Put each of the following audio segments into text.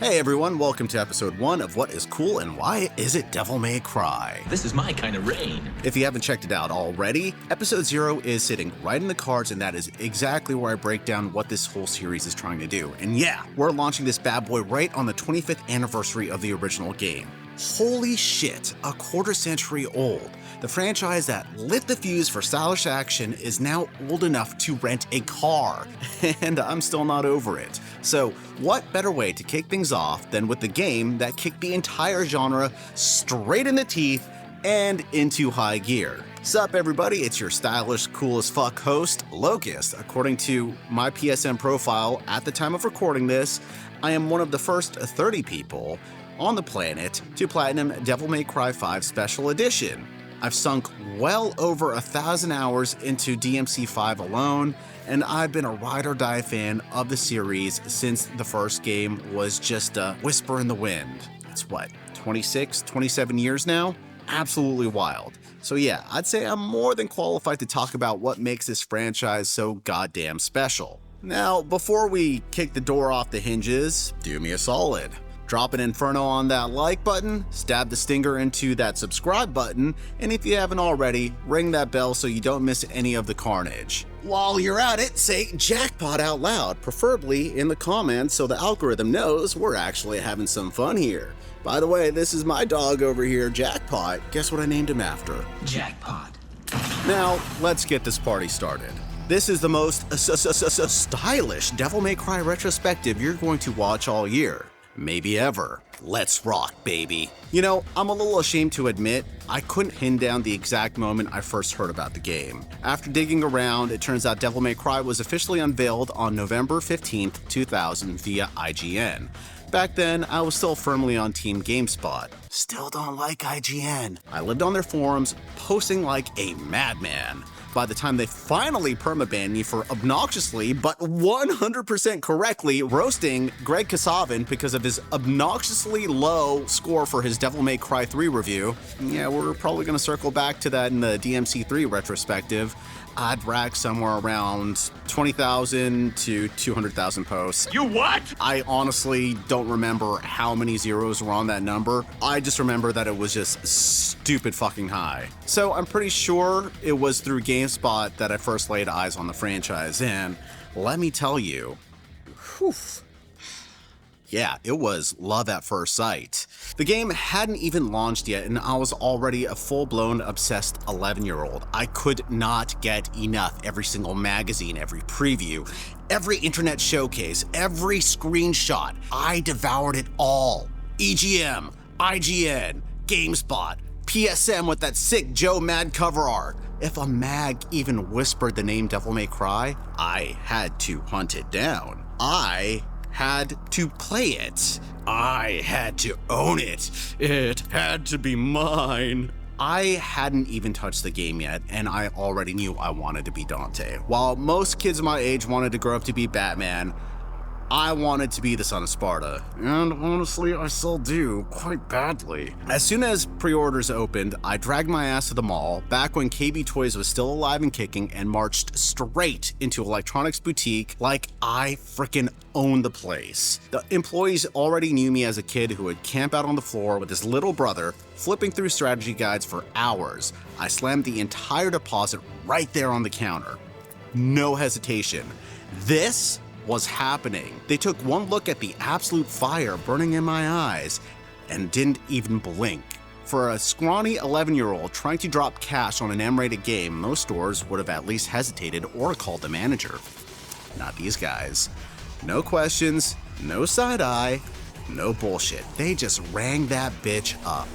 Hey everyone, welcome to episode 1 of What is Cool and Why Is It Devil May Cry? This is my kind of rain. If you haven't checked it out already, episode 0 is sitting right in the cards, and that is exactly where I break down what this whole series is trying to do. And yeah, we're launching this bad boy right on the 25th anniversary of the original game. Holy shit, a quarter century old. The franchise that lit the fuse for stylish action is now old enough to rent a car, and I'm still not over it. So what better way to kick things off than with the game that kicked the entire genre straight in the teeth and into high gear. Sup everybody, it's your stylish, cool as fuck host, Locust. According to my PSN profile at the time of recording this, I am one of the first 30 people on the planet to platinum Devil May Cry 5 Special Edition. I've sunk well over 1,000 hours into DMC5 alone, and I've been a ride-or-die fan of the series since the first game was just a whisper in the wind. It's what, 26, 27 years now? Absolutely wild. So yeah, I'd say I'm more than qualified to talk about what makes this franchise so goddamn special. Now, before we kick the door off the hinges, do me a solid. Drop an inferno on that like button, stab the stinger into that subscribe button, and if you haven't already, ring that bell so you don't miss any of the carnage. While you're at it, say jackpot out loud, preferably in the comments so the algorithm knows we're actually having some fun here. By the way, this is my dog over here, Jackpot. Guess what I named him after? Jackpot. Now, let's get this party started. This is the most stylish Devil May Cry retrospective you're going to watch all year. Maybe ever. Let's rock, baby. You know, I'm a little ashamed to admit, I couldn't pin down the exact moment I first heard about the game. After digging around, it turns out Devil May Cry was officially unveiled on November 15th, 2000 via IGN. Back then, I was still firmly on Team GameSpot. Still don't like IGN. I lived on their forums, posting like a madman. By the time they finally permabanned me for obnoxiously, but 100% correctly, roasting Greg Kasavin because of his obnoxiously low score for his Devil May Cry 3 review. Yeah, we're probably gonna circle back to that in the DMC3 retrospective. I'd rack somewhere around 20,000 to 200,000 posts. You what? I honestly don't remember how many zeros were on that number. I just remember that it was just stupid fucking high. So I'm pretty sure it was through GameSpot that I first laid eyes on the franchise, and let me tell you, whew. Yeah, it was love at first sight. The game hadn't even launched yet, and I was already a full-blown obsessed 11-year-old. I could not get enough. Every single magazine, every preview, every internet showcase, every screenshot. I devoured it all. EGM, IGN, GameSpot, PSM with that sick Joe Mad cover art. If a mag even whispered the name Devil May Cry, I had to hunt it down. I had to play it. I had to own it. It had to be mine. I hadn't even touched the game yet, and I already knew I wanted to be Dante. While most kids my age wanted to grow up to be Batman, I wanted to be the son of Sparta, and honestly, I still do, quite badly. As soon as pre-orders opened, I dragged my ass to the mall, back when KB Toys was still alive and kicking, and marched straight into Electronics Boutique like I frickin' owned the place. The employees already knew me as a kid who would camp out on the floor with his little brother, flipping through strategy guides for hours. I slammed the entire deposit right there on the counter. No hesitation. This was happening. They took one look at the absolute fire burning in my eyes and didn't even blink. For a scrawny 11-year-old trying to drop cash on an M-rated game, most stores would have at least hesitated or called the manager. Not these guys. No questions, no side eye, no bullshit. They just rang that bitch up.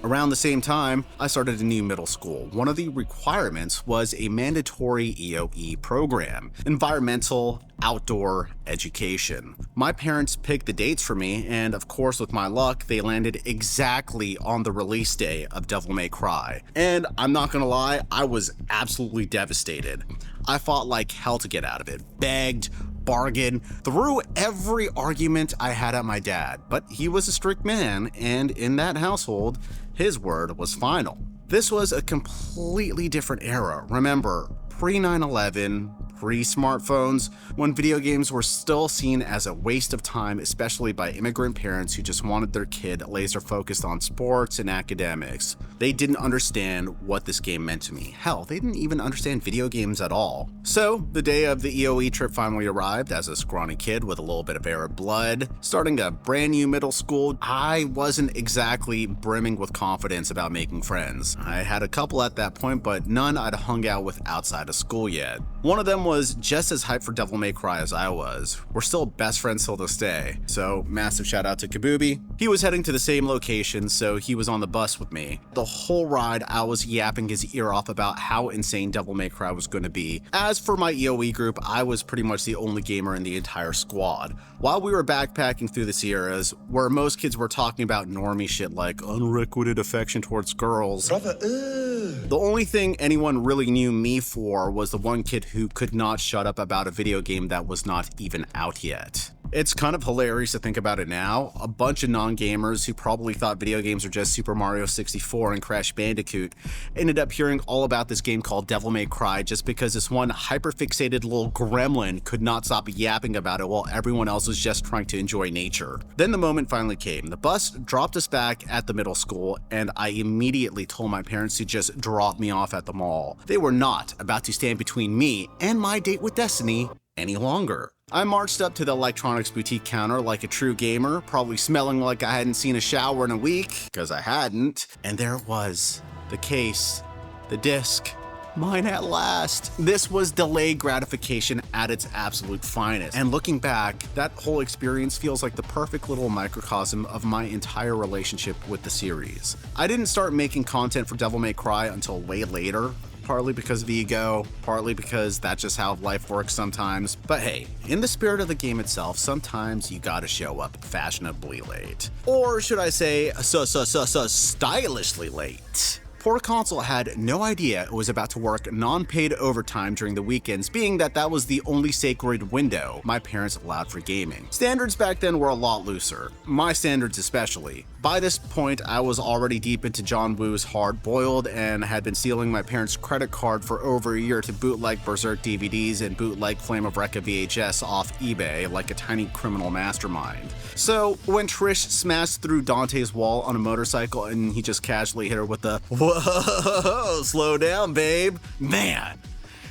Around the same time, I started a new middle school. One of the requirements was a mandatory EOE program, environmental outdoor education. My parents picked the dates for me, and of course with my luck, they landed exactly on the release day of Devil May Cry. And I'm not gonna lie, I was absolutely devastated. I fought like hell to get out of it, begged, bargained, threw every argument I had at my dad, but he was a strict man, and in that household, his word was final. This was a completely different era. Remember, pre-9/11, pre-smartphones, when video games were still seen as a waste of time, especially by immigrant parents who just wanted their kid laser focused on sports and academics. They didn't understand what this game meant to me. Hell, they didn't even understand video games at all. So, the day of the EOE trip finally arrived. As a scrawny kid with a little bit of Arab blood, starting a brand new middle school, I wasn't exactly brimming with confidence about making friends. I had a couple at that point, but none I'd hung out with outside of school yet. One of them was just as hyped for Devil May Cry as I was. We're still best friends till this day, so massive shout out to Kabubi. He was heading to the same location, so he was on the bus with me. The whole ride, I was yapping his ear off about how insane Devil May Cry was going to be. As for my EOE group, I was pretty much the only gamer in the entire squad. While we were backpacking through the Sierras, where most kids were talking about normie shit like unrequited affection towards girls, the only thing anyone really knew me for was the one kid who could not shut up about a video game that was not even out yet. It's kind of hilarious to think about it now. A bunch of non-gamers who probably thought video games were just Super Mario 64 and Crash Bandicoot ended up hearing all about this game called Devil May Cry just because this one hyper-fixated little gremlin could not stop yapping about it while everyone else was just trying to enjoy nature. Then the moment finally came. The bus dropped us back at the middle school, and I immediately told my parents to just drop me off at the mall. They were not about to stand between me and my date with Destiny any longer. I marched up to the electronics boutique counter like a true gamer, probably smelling like I hadn't seen a shower in a week, because I hadn't. And there it was, the case, the disc, mine at last. This was delayed gratification at its absolute finest. And looking back, that whole experience feels like the perfect little microcosm of my entire relationship with the series. I didn't start making content for Devil May Cry until way later. Partly because of ego, partly because that's just how life works sometimes. But hey, in the spirit of the game itself, sometimes you gotta show up fashionably late. Or should I say, stylishly late. Poor console had no idea it was about to work non-paid overtime during the weekends, being that that was the only sacred window my parents allowed for gaming. Standards back then were a lot looser, my standards especially. By this point, I was already deep into John Woo's Hard Boiled and had been stealing my parents' credit card for over a year to bootleg Berserk DVDs and bootleg Flame of Recca VHS off eBay like a tiny criminal mastermind. So when Trish smashed through Dante's wall on a motorcycle and he just casually hit her with the "Whoa, slow down, babe," man.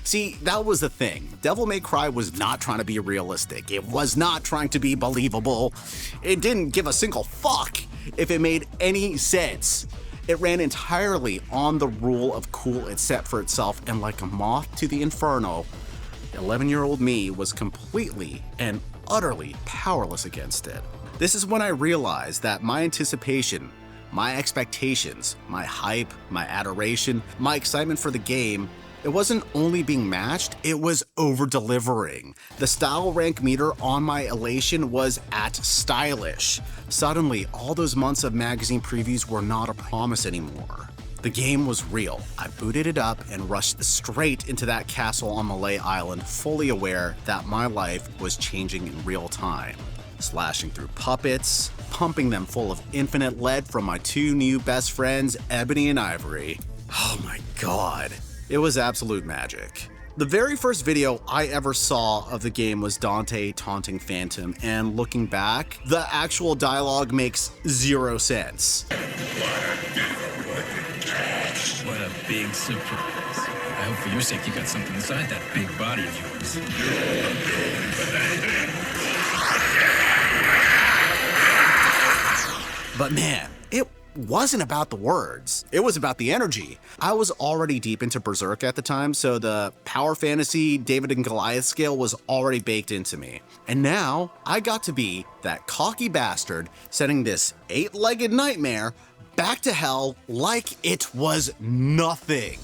See, that was the thing. Devil May Cry was not trying to be realistic. It was not trying to be believable. It didn't give a single fuck if it made any sense. It ran entirely on the rule of cool it set for itself, and like a moth to the inferno, 11-year-old me was completely and utterly powerless against it. This is when I realized that my anticipation, my expectations, my hype, my adoration, my excitement for the game, it wasn't only being matched, it was over-delivering. The style rank meter on my elation was at stylish. Suddenly, all those months of magazine previews were not a promise anymore. The game was real. I booted it up and rushed straight into that castle on Mallet Island, fully aware that my life was changing in real time. Slashing through puppets, pumping them full of infinite lead from my two new best friends, Ebony and Ivory. Oh my god. It was absolute magic. The very first video I ever saw of the game was Dante taunting Phantom, and looking back, the actual dialogue makes zero sense. What a big surprise. I hope for your sake you got something inside that big body of yours. But man, it wasn't about the words. It was about the energy. I was already deep into Berserk at the time, so the power fantasy David and Goliath scale was already baked into me. And now I got to be that cocky bastard sending this 8-legged nightmare back to hell like it was nothing.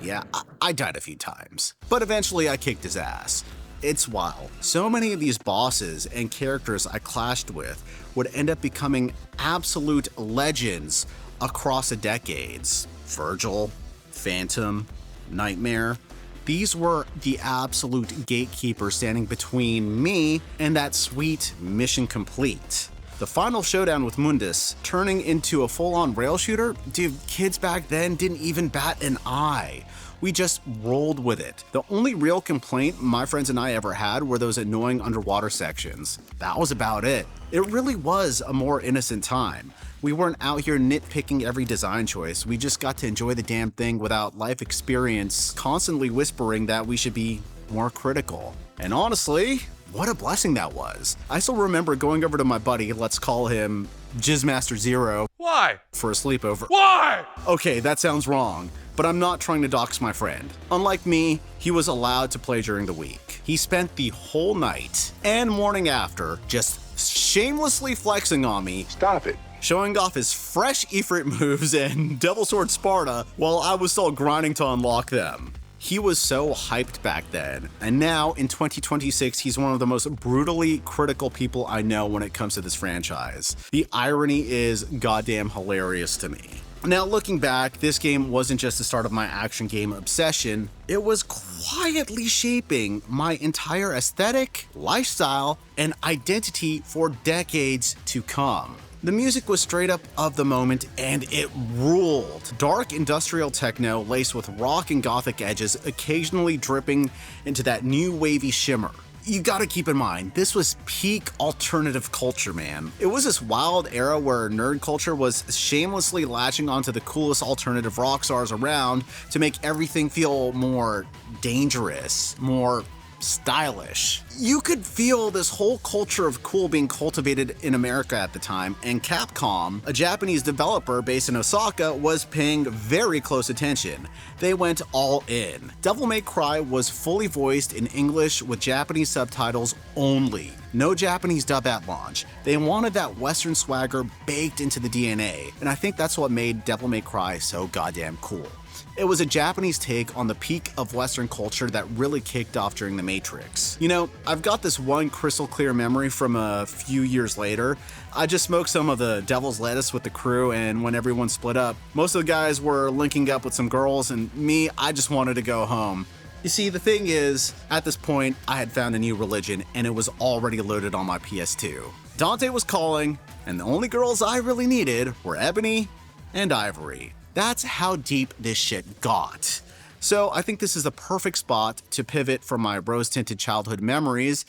Yeah, I died a few times, but eventually I kicked his ass. It's wild. So many of these bosses and characters I clashed with would end up becoming absolute legends across the decades. Virgil, Phantom, Nightmare. These were the absolute gatekeepers standing between me and that sweet mission complete. The final showdown with Mundus, turning into a full-on rail shooter, dude, kids back then didn't even bat an eye. We just rolled with it. The only real complaint my friends and I ever had were those annoying underwater sections. That was about it. It really was a more innocent time. We weren't out here nitpicking every design choice. We just got to enjoy the damn thing without life experience constantly whispering that we should be more critical. And honestly, what a blessing that was. I still remember going over to my buddy, let's call him Jizzmaster Zero. Why? For a sleepover. Why? Okay, that sounds wrong, but I'm not trying to dox my friend. Unlike me, he was allowed to play during the week. He spent the whole night and morning after just shamelessly flexing on me. Stop it. Showing off his fresh Ifrit moves and Devil Sword Sparta while I was still grinding to unlock them. He was so hyped back then, and now in 2026, he's one of the most brutally critical people I know when it comes to this franchise. The irony is goddamn hilarious to me. Now looking back, this game wasn't just the start of my action game obsession, it was quietly shaping my entire aesthetic, lifestyle, and identity for decades to come. The music was straight up of the moment and it ruled. Dark industrial techno laced with rock and gothic edges, occasionally dripping into that new wavy shimmer. You gotta keep in mind, this was peak alternative culture, man. It was this wild era where nerd culture was shamelessly latching onto the coolest alternative rock stars around to make everything feel more dangerous, more stylish. You could feel this whole culture of cool being cultivated in America at the time, and Capcom, a Japanese developer based in Osaka, was paying very close attention. They went all in. Devil May Cry was fully voiced in English with Japanese subtitles only. No Japanese dub at launch. They wanted that Western swagger baked into the DNA, and I think that's what made Devil May Cry so goddamn cool. It was a Japanese take on the peak of Western culture that really kicked off during The Matrix. You know, I've got this one crystal clear memory from a few years later. I just smoked some of the devil's lettuce with the crew, and when everyone split up, most of the guys were linking up with some girls, and me, I just wanted to go home. You see, the thing is, at this point, I had found a new religion, and it was already loaded on my PS2. Dante was calling, and the only girls I really needed were Ebony and Ivory. That's how deep this shit got. So I think this is the perfect spot to pivot from my rose-tinted childhood memories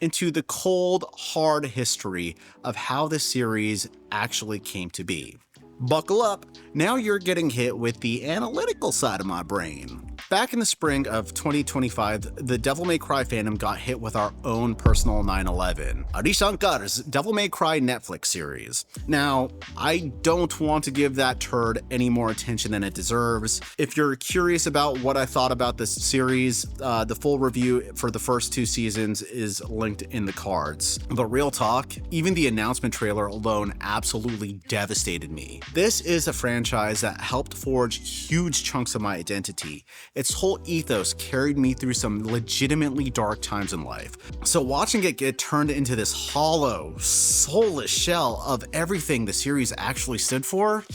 into the cold, hard history of how the series actually came to be. Buckle up, now you're getting hit with the analytical side of my brain. Back in the spring of 2025, the Devil May Cry fandom got hit with our own personal 9/11, Adi Shankar's Devil May Cry Netflix series. Now, I don't want to give that turd any more attention than it deserves. If you're curious about what I thought about this series, the full review for the first 2 seasons is linked in the cards. But real talk, even the announcement trailer alone absolutely devastated me. This is a franchise that helped forge huge chunks of my identity. Its whole ethos carried me through some legitimately dark times in life. So watching it get turned into this hollow, soulless shell of everything the series actually stood for,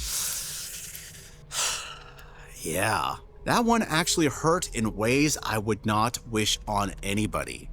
yeah, that one actually hurt in ways I would not wish on anybody.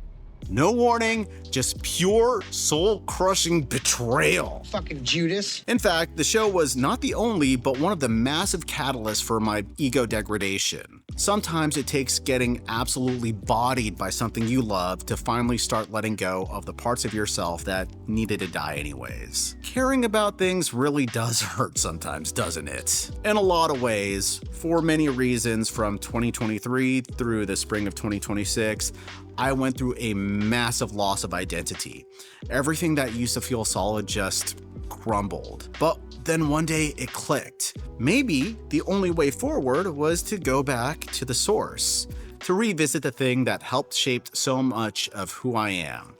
No warning, just pure soul-crushing betrayal. Fucking Judas. In fact, the show was not the only, but one of the massive catalysts for my ego degradation. Sometimes it takes getting absolutely bodied by something you love to finally start letting go of the parts of yourself that needed to die anyways. Caring about things really does hurt sometimes, doesn't it? In a lot of ways, for many reasons from 2023 through the spring of 2026, I went through a massive loss of identity. Everything that used to feel solid just crumbled. But then one day it clicked. Maybe the only way forward was to go back to the source, to revisit the thing that helped shape so much of who I am.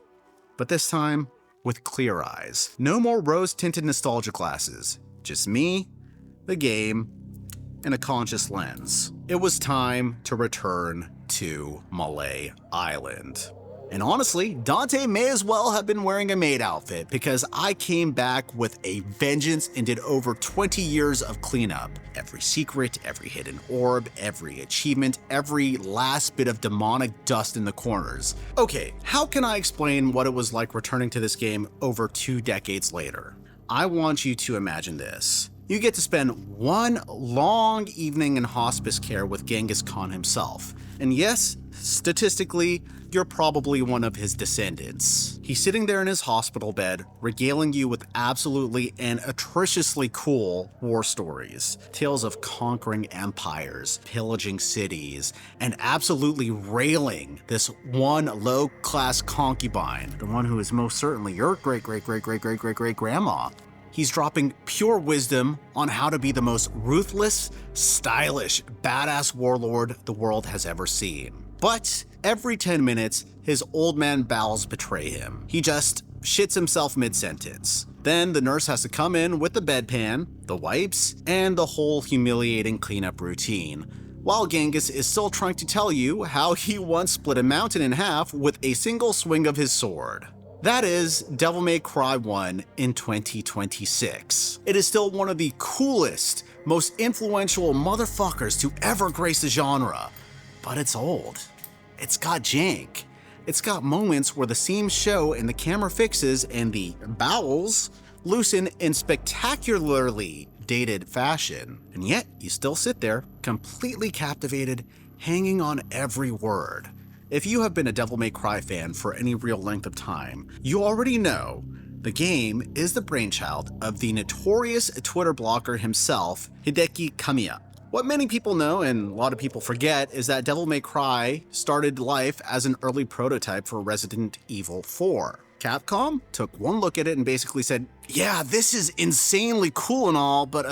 But this time, with clear eyes. No more rose-tinted nostalgia glasses. Just me, the game, and a conscious lens. It was time to return to Mallet Island. And honestly, Dante may as well have been wearing a maid outfit because I came back with a vengeance and did over 20 years of cleanup. Every secret, every hidden orb, every achievement, every last bit of demonic dust in the corners. Okay, how can I explain what it was like returning to this game over 2 decades later? I want you to imagine this. You get to spend one long evening in hospice care with Genghis Khan himself. And yes, statistically, you're probably one of his descendants. He's sitting there in his hospital bed, regaling you with absolutely and atrociously cool war stories. Tales of conquering empires, pillaging cities, and absolutely railing this one low-class concubine, the one who is most certainly your great-great-great-great-great-great-great-grandma. He's dropping pure wisdom on how to be the most ruthless, stylish, badass warlord the world has ever seen. But every 10 minutes, his old man bowels betray him. He just shits himself mid-sentence. Then the nurse has to come in with the bedpan, the wipes, and the whole humiliating cleanup routine, while Genghis is still trying to tell you how he once split a mountain in half with a single swing of his sword. That is Devil May Cry 1 in 2026. It is still one of the coolest, most influential motherfuckers to ever grace the genre. But it's old. It's got jank. It's got moments where the seams show and the camera fixes and the bowels loosen in spectacularly dated fashion. And yet, you still sit there, completely captivated, hanging on every word. If you have been a Devil May Cry fan for any real length of time, you already know the game is the brainchild of the notorious Twitter blogger himself, Hideki Kamiya. What many people know, and a lot of people forget, is that Devil May Cry started life as an early prototype for Resident Evil 4. Capcom took one look at it and basically said, yeah, this is insanely cool and all, but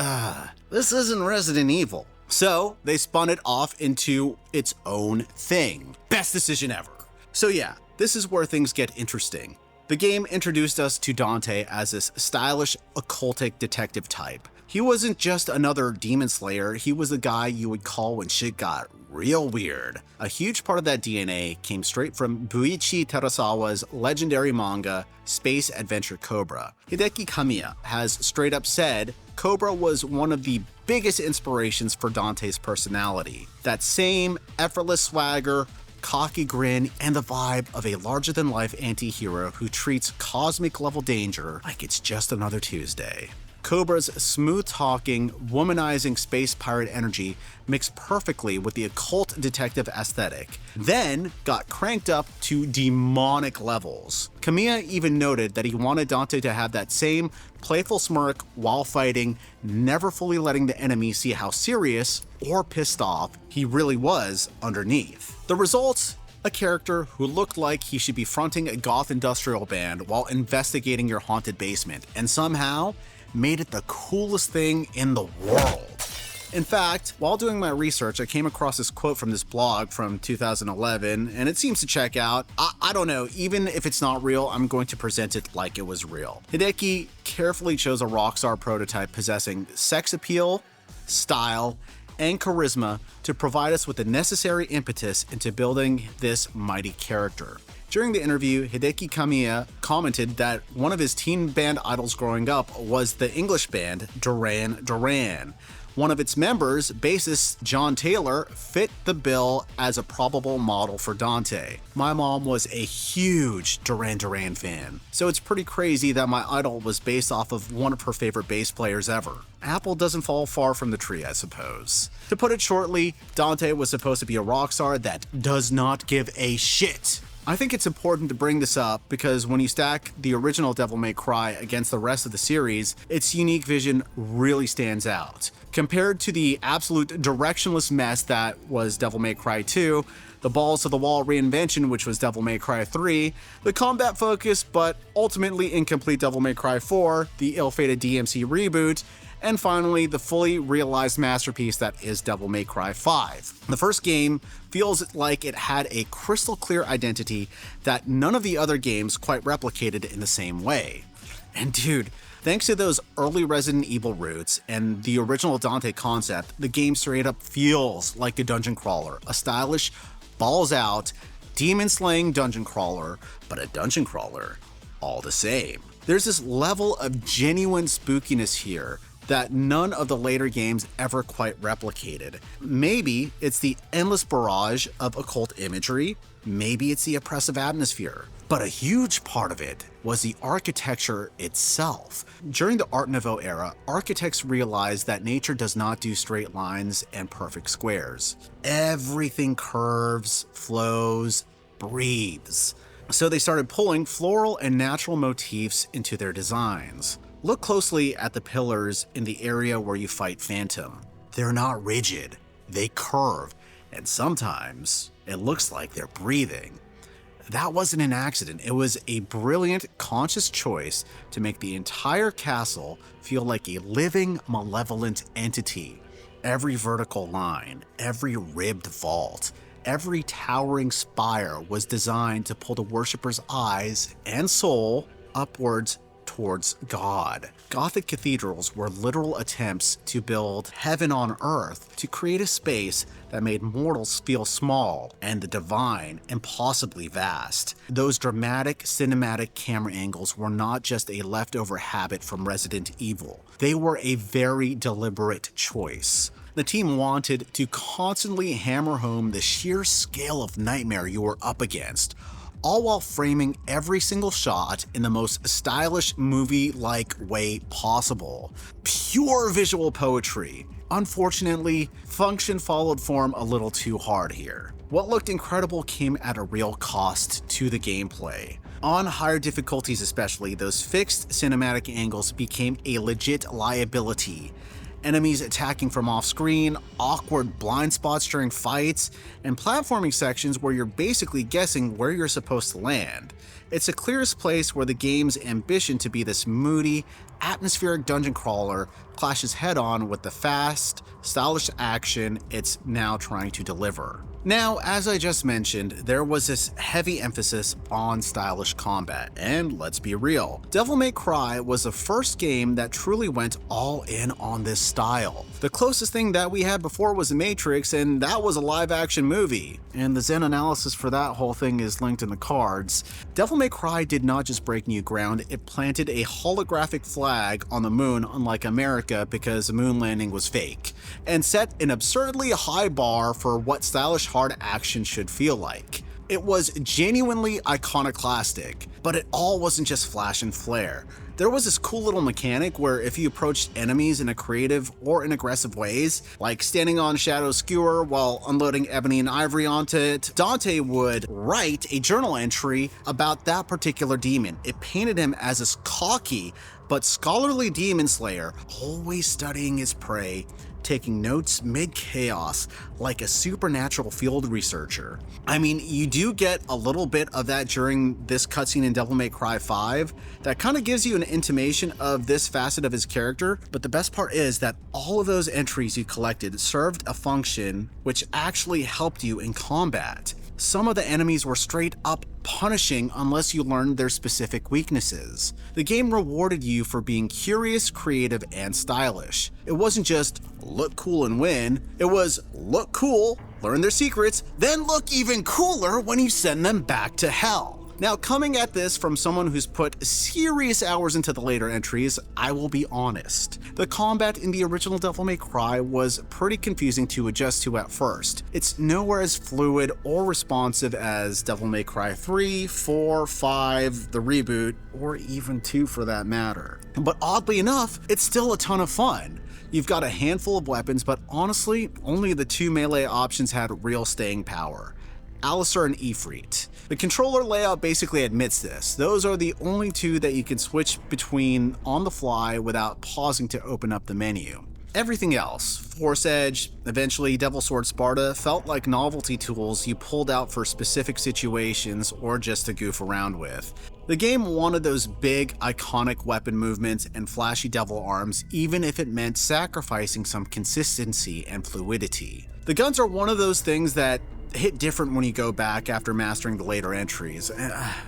this isn't Resident Evil. So they spun it off into its own thing. Best decision ever. So yeah, this is where things get interesting. The game introduced us to Dante as this stylish, occultic detective type. He wasn't just another demon slayer, he was the guy you would call when shit got real weird. A huge part of that DNA came straight from Buichi Terasawa's legendary manga, Space Adventure Cobra. Hideki Kamiya has straight up said Cobra was one of the biggest inspirations for Dante's personality. That same effortless swagger, cocky grin, and the vibe of a larger-than-life anti-hero who treats cosmic-level danger like it's just another Tuesday. Cobra's smooth-talking, womanizing space pirate energy mixed perfectly with the occult detective aesthetic, then got cranked up to demonic levels. Kamiya even noted that he wanted Dante to have that same playful smirk while fighting, never fully letting the enemy see how serious or pissed off he really was underneath. The result? A character who looked like he should be fronting a goth industrial band while investigating your haunted basement, and somehow made it the coolest thing in the world. In fact, while doing my research, I came across this quote from this blog from 2011, and it seems to check out. I don't know, even if it's not real, I'm going to present it like it was real. Hideki carefully chose a rockstar prototype possessing sex appeal, style, and charisma to provide us with the necessary impetus into building this mighty character. During the interview, Hideki Kamiya commented that one of his teen band idols growing up was the English band Duran Duran. One of its members, bassist John Taylor, fit the bill as a probable model for Dante. My mom was a huge Duran Duran fan, so it's pretty crazy that my idol was based off of one of her favorite bass players ever. Apple doesn't fall far from the tree, I suppose. To put it shortly, Dante was supposed to be a rock star that does not give a shit. I think it's important to bring this up because when you stack the original Devil May Cry against the rest of the series, its unique vision really stands out. Compared to the absolute directionless mess that was Devil May Cry 2, the balls-to-the-wall reinvention which was Devil May Cry 3, the combat-focused but ultimately incomplete Devil May Cry 4, the ill-fated DMC reboot, and finally, the fully realized masterpiece that is Devil May Cry 5. The first game feels like it had a crystal clear identity that none of the other games quite replicated in the same way. And dude, thanks to those early Resident Evil roots and the original Dante concept, the game straight up feels like a dungeon crawler, a stylish, balls out, demon-slaying dungeon crawler, but a dungeon crawler all the same. There's this level of genuine spookiness here that none of the later games ever quite replicated. Maybe it's the endless barrage of occult imagery, maybe it's the oppressive atmosphere. But a huge part of it was the architecture itself. During the Art Nouveau era, architects realized that nature does not do straight lines and perfect squares. Everything curves, flows, breathes. So they started pulling floral and natural motifs into their designs. Look closely at the pillars in the area where you fight Phantom. They're not rigid, they curve, and sometimes it looks like they're breathing. That wasn't an accident. It was a brilliant, conscious choice to make the entire castle feel like a living, malevolent entity. Every vertical line, every ribbed vault, every towering spire was designed to pull the worshipper's eyes and soul upwards towards God. Gothic cathedrals were literal attempts to build heaven on earth, to create a space that made mortals feel small and the divine impossibly vast. Those dramatic cinematic camera angles were not just a leftover habit from Resident Evil. They were a very deliberate choice. The team wanted to constantly hammer home the sheer scale of nightmare you were up against, all while framing every single shot in the most stylish movie-like way possible. Pure visual poetry. Unfortunately, function followed form a little too hard here. What looked incredible came at a real cost to the gameplay. On higher difficulties especially, those fixed cinematic angles became a legit liability. Enemies attacking from off-screen, awkward blind spots during fights, and platforming sections where you're basically guessing where you're supposed to land. It's the clearest place where the game's ambition to be this moody, atmospheric dungeon crawler clashes head-on with the fast, stylish action it's now trying to deliver. Now, as I just mentioned, there was this heavy emphasis on stylish combat, and let's be real, Devil May Cry was the first game that truly went all in on this style. The closest thing that we had before was The Matrix, and that was a live-action movie, and the Zen analysis for that whole thing is linked in the cards. Devil May Cry did not just break new ground, it planted a holographic flag on the moon, unlike America, because the moon landing was fake, and set an absurdly high bar for what stylish hard action should feel like. It was genuinely iconoclastic, but it all wasn't just flash and flare. There was this cool little mechanic where if you approached enemies in a creative or in aggressive ways, like standing on Shadow's skewer while unloading ebony and ivory onto it, Dante would write a journal entry about that particular demon. It painted him as this cocky but scholarly demon slayer, always studying his prey, taking notes mid-chaos like a supernatural field researcher. I mean, you do get a little bit of that during this cutscene in Devil May Cry 5 that kind of gives you an intimation of this facet of his character, but the best part is that all of those entries you collected served a function which actually helped you in combat. Some of the enemies were straight up punishing unless you learned their specific weaknesses. The game rewarded you for being curious, creative, and stylish. It wasn't just look cool and win, it was look cool, learn their secrets, then look even cooler when you send them back to hell. Now, coming at this from someone who's put serious hours into the later entries, I will be honest. The combat in the original Devil May Cry was pretty confusing to adjust to at first. It's nowhere as fluid or responsive as Devil May Cry 3, 4, 5, the reboot, or even 2 for that matter. But oddly enough, it's still a ton of fun. You've got a handful of weapons, but honestly, only the 2 melee options had real staying power: Alistair and Ifrit. The controller layout basically admits this. Those are the only 2 that you can switch between on the fly without pausing to open up the menu. Everything else, Force Edge, eventually Devil Sword Sparta, felt like novelty tools you pulled out for specific situations or just to goof around with. The game wanted those big, iconic weapon movements and flashy devil arms, even if it meant sacrificing some consistency and fluidity. The guns are one of those things that hit different when you go back after mastering the later entries.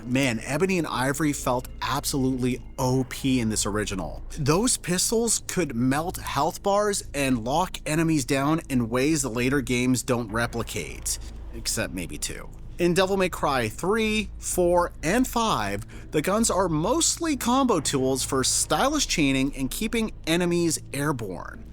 Man, Ebony and Ivory felt absolutely OP in this original. Those pistols could melt health bars and lock enemies down in ways the later games don't replicate, except maybe 2. In Devil May Cry 3, 4, and 5, the guns are mostly combo tools for stylish chaining and keeping enemies airborne.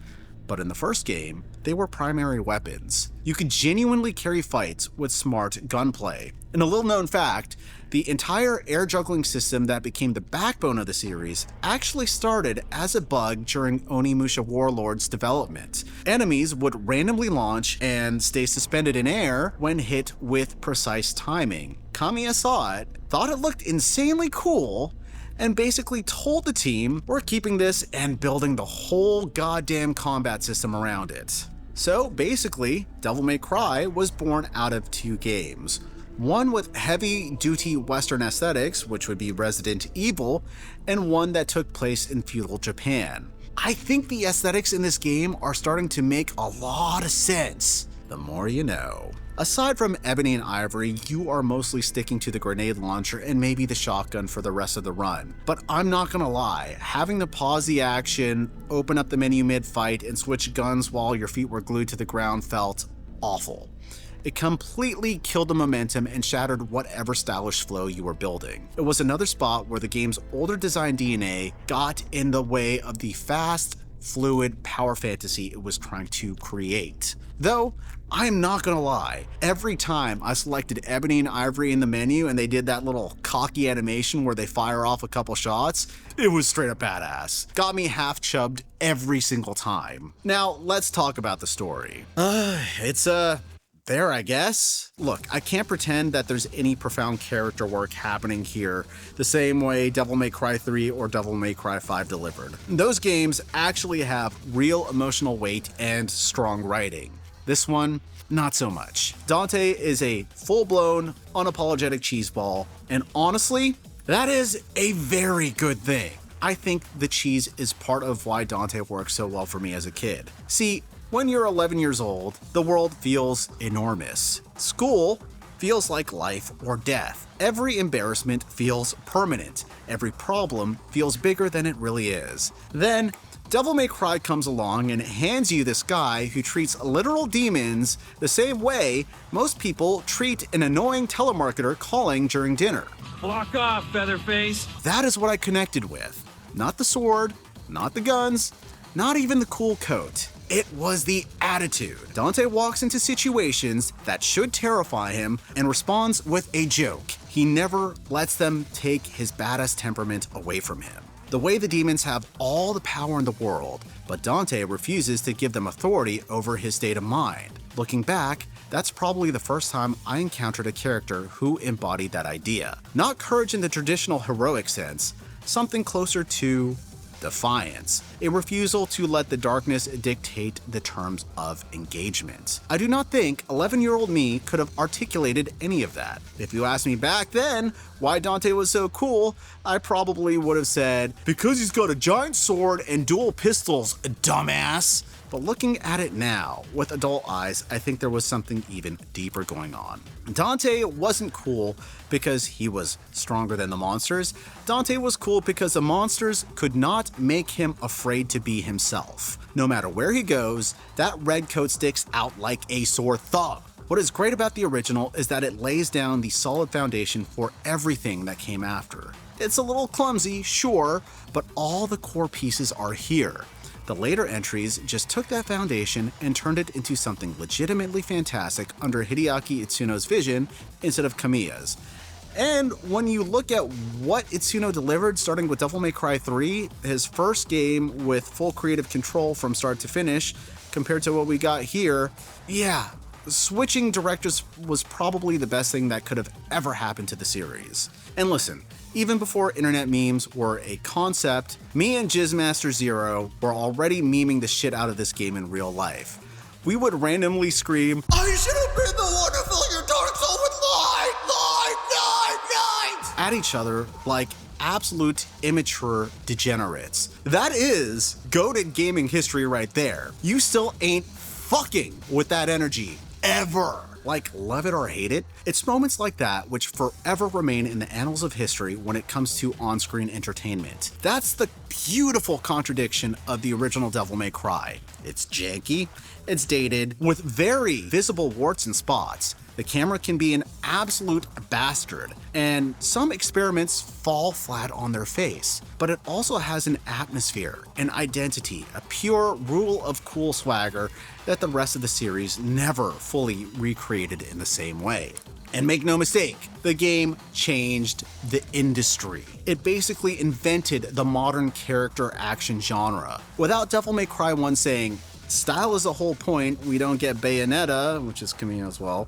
But in the first game, they were primary weapons. You could genuinely carry fights with smart gunplay. And a little known fact, the entire air juggling system that became the backbone of the series actually started as a bug during Onimusha Warlord's development. Enemies would randomly launch and stay suspended in air when hit with precise timing. Kamiya saw it, thought it looked insanely cool, and basically told the team, we're keeping this and building the whole goddamn combat system around it. So basically, Devil May Cry was born out of two games. One with heavy-duty Western aesthetics, which would be Resident Evil, and one that took place in feudal Japan. I think the aesthetics in this game are starting to make a lot of sense. The more you know. Aside from Ebony and Ivory, you are mostly sticking to the grenade launcher and maybe the shotgun for the rest of the run. But I'm not gonna lie, having to pause the action, open up the menu mid-fight, and switch guns while your feet were glued to the ground felt awful. It completely killed the momentum and shattered whatever stylish flow you were building. It was another spot where the game's older design DNA got in the way of the fast, fluid power fantasy it was trying to create. Though, I'm not gonna lie, every time I selected Ebony and Ivory in the menu and they did that little cocky animation where they fire off a couple shots, it was straight up badass. Got me half chubbed every single time. Now, let's talk about the story. It's there, I guess. Look, I can't pretend that there's any profound character work happening here the same way Devil May Cry 3 or Devil May Cry 5 delivered. Those games actually have real emotional weight and strong writing. This one, not so much. Dante is a full-blown, unapologetic cheeseball, and honestly, that is a very good thing. I think the cheese is part of why Dante worked so well for me as a kid. See, when you're 11 years old, the world feels enormous. School feels like life or death. Every embarrassment feels permanent. Every problem feels bigger than it really is. Then, Devil May Cry comes along and hands you this guy who treats literal demons the same way most people treat an annoying telemarketer calling during dinner. Block off, Featherface. That is what I connected with. Not the sword, not the guns, not even the cool coat. It was the attitude. Dante walks into situations that should terrify him and responds with a joke. He never lets them take his badass temperament away from him. The way the demons have all the power in the world, but Dante refuses to give them authority over his state of mind. Looking back, that's probably the first time I encountered a character who embodied that idea. Not courage in the traditional heroic sense, something closer to defiance, a refusal to let the darkness dictate the terms of engagement. I do not think 11-year-old me could have articulated any of that. If you asked me back then why Dante was so cool, I probably would have said, because he's got a giant sword and dual pistols, dumbass. But looking at it now, with adult eyes, I think there was something even deeper going on. Dante wasn't cool because he was stronger than the monsters. Dante was cool because the monsters could not make him afraid to be himself. No matter where he goes, that red coat sticks out like a sore thumb. What is great about the original is that it lays down the solid foundation for everything that came after. It's a little clumsy, sure, but all the core pieces are here. The later entries just took that foundation and turned it into something legitimately fantastic under Hideaki Itsuno's vision instead of Kamiya's. And when you look at what Itsuno delivered, starting with Devil May Cry 3, his first game with full creative control from start to finish, compared to what we got here, yeah, switching directors was probably the best thing that could have ever happened to the series. And listen, even before internet memes were a concept, me and Jizzmaster Zero were already memeing the shit out of this game in real life. We would randomly scream, "I should have been the one to fill your Dark Soul with light, at each other like absolute immature degenerates. That is goated gaming history right there. You still ain't fucking with that energy, ever. Like, love it or hate it, it's moments like that which forever remain in the annals of history when it comes to on-screen entertainment. That's the beautiful contradiction of the original Devil May Cry. It's janky, it's dated, with very visible warts and spots, The camera can be an absolute bastard, and some experiments fall flat on their face, but it also has an atmosphere, an identity, a pure rule of cool swagger that the rest of the series never fully recreated in the same way. And make no mistake, the game changed the industry. It basically invented the modern character action genre. Without Devil May Cry 1 saying, style is the whole point, we don't get Bayonetta, which is coming as well,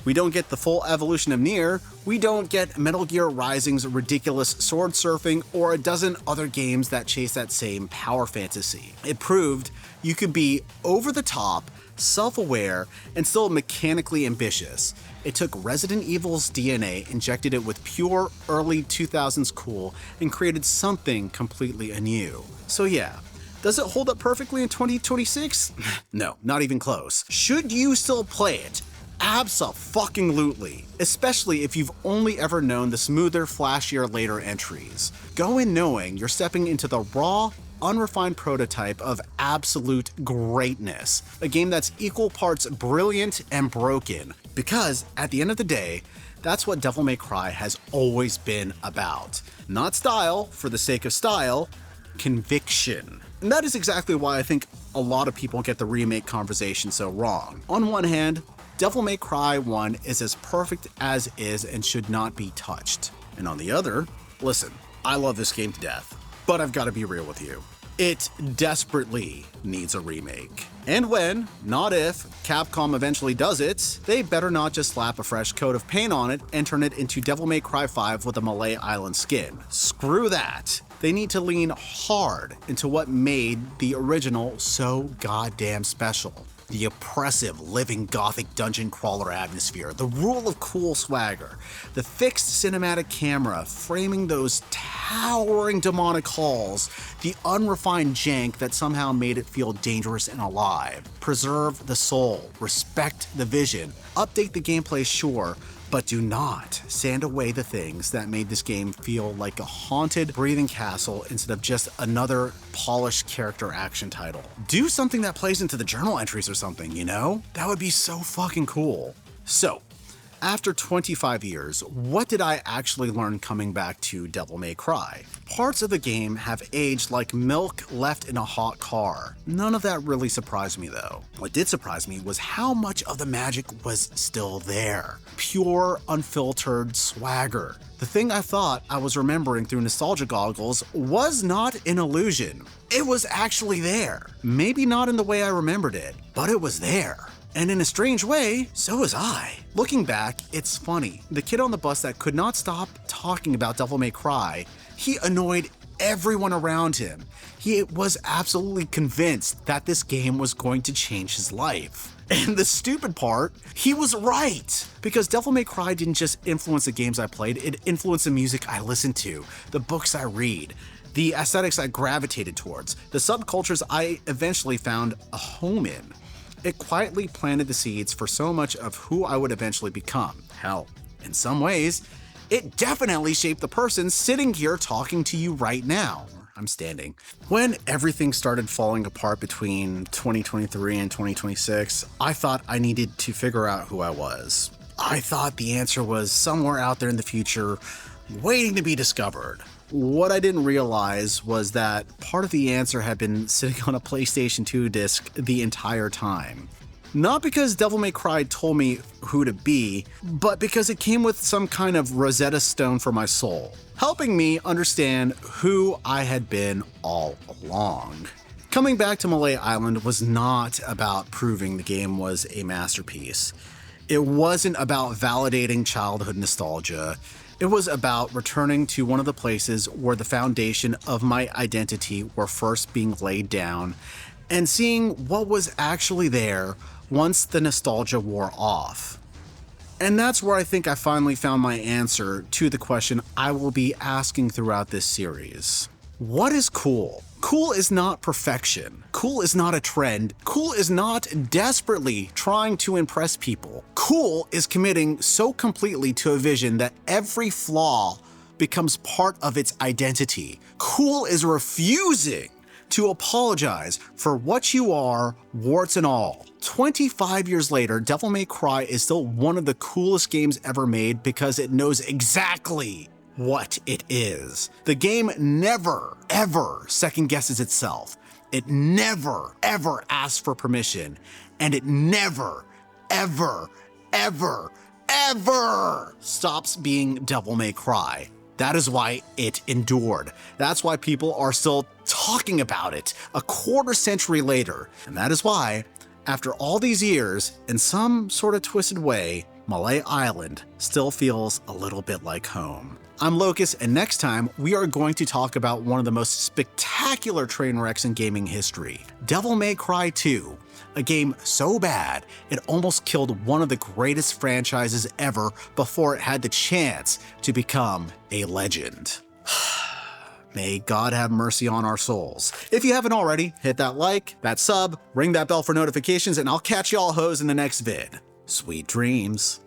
we don't get the full evolution of Nier, we don't get Metal Gear Rising's ridiculous sword surfing, or a dozen other games that chase that same power fantasy. It proved you could be over the top, self-aware, and still mechanically ambitious. It took Resident Evil's DNA, injected it with pure early 2000s cool, and created something completely anew. So yeah, does it hold up perfectly in 2026? No, not even close. Should you still play it? Abso-fucking-lutely, especially if you've only ever known the smoother, flashier later entries. Go in knowing you're stepping into the raw, unrefined prototype of absolute greatness. A game that's equal parts brilliant and broken. Because, at the end of the day, that's what Devil May Cry has always been about. Not style for the sake of style, conviction. And that is exactly why I think a lot of people get the remake conversation so wrong. On one hand, Devil May Cry 1 is as perfect as is and should not be touched. And on the other, listen, I love this game to death, but I've got to be real with you. It desperately needs a remake. And when, not if, Capcom eventually does it, they better not just slap a fresh coat of paint on it and turn it into Devil May Cry 5 with a Mallet Island skin. Screw that. They need to lean hard into what made the original so goddamn special. The oppressive, living gothic dungeon crawler atmosphere, the rule of cool swagger, the fixed cinematic camera framing those towering demonic halls, the unrefined jank that somehow made it feel dangerous and alive. Preserve the soul, respect the vision, update the gameplay, sure, but do not sand away the things that made this game feel like a haunted, breathing castle instead of just another polished character action title. Do something that plays into the journal entries or something, you know? That would be so fucking cool. So, after 25 years, what did I actually learn coming back to Devil May Cry? Parts of the game have aged like milk left in a hot car. None of that really surprised me though. What did surprise me was how much of the magic was still there. Pure, unfiltered swagger. The thing I thought I was remembering through nostalgia goggles was not an illusion. It was actually there. Maybe not in the way I remembered it, but it was there. And in a strange way, so was I. Looking back, it's funny. The kid on the bus that could not stop talking about Devil May Cry, he annoyed everyone around him. He was absolutely convinced that this game was going to change his life. And the stupid part, he was right. Because Devil May Cry didn't just influence the games I played, it influenced the music I listened to, the books I read, the aesthetics I gravitated towards, the subcultures I eventually found a home in. It quietly planted the seeds for so much of who I would eventually become. Hell, in some ways, it definitely shaped the person sitting here talking to you right now. I'm standing. When everything started falling apart between 2023 and 2026, I thought I needed to figure out who I was. I thought the answer was somewhere out there in the future, waiting to be discovered. What I didn't realize was that part of the answer had been sitting on a PlayStation 2 disc the entire time. Not because Devil May Cry told me who to be, but because it came with some kind of Rosetta Stone for my soul, helping me understand who I had been all along. Coming back to Mallet Island was not about proving the game was a masterpiece. It wasn't about validating childhood nostalgia. It was about returning to one of the places where the foundation of my identity were first being laid down and seeing what was actually there once the nostalgia wore off. And that's where I think I finally found my answer to the question I will be asking throughout this series. What is cool? Cool is not perfection. Cool is not a trend. Cool is not desperately trying to impress people. Cool is committing so completely to a vision that every flaw becomes part of its identity. Cool is refusing to apologize for what you are, warts and all. 25 years later, Devil May Cry is still one of the coolest games ever made because it knows exactly what it is. The game never, ever second guesses itself. It never, ever asks for permission. And it never, ever, ever, ever stops being Devil May Cry. That is why it endured. That's why people are still talking about it a quarter century later. And that is why, after all these years, in some sort of twisted way, Mallet Island still feels a little bit like home. I'm Locust, and next time we are going to talk about one of the most spectacular train wrecks in gaming history, Devil May Cry 2, a game so bad it almost killed one of the greatest franchises ever before it had the chance to become a legend. May God have mercy on our souls. If you haven't already, hit that like, that sub, ring that bell for notifications, and I'll catch y'all hoes in the next vid. Sweet dreams.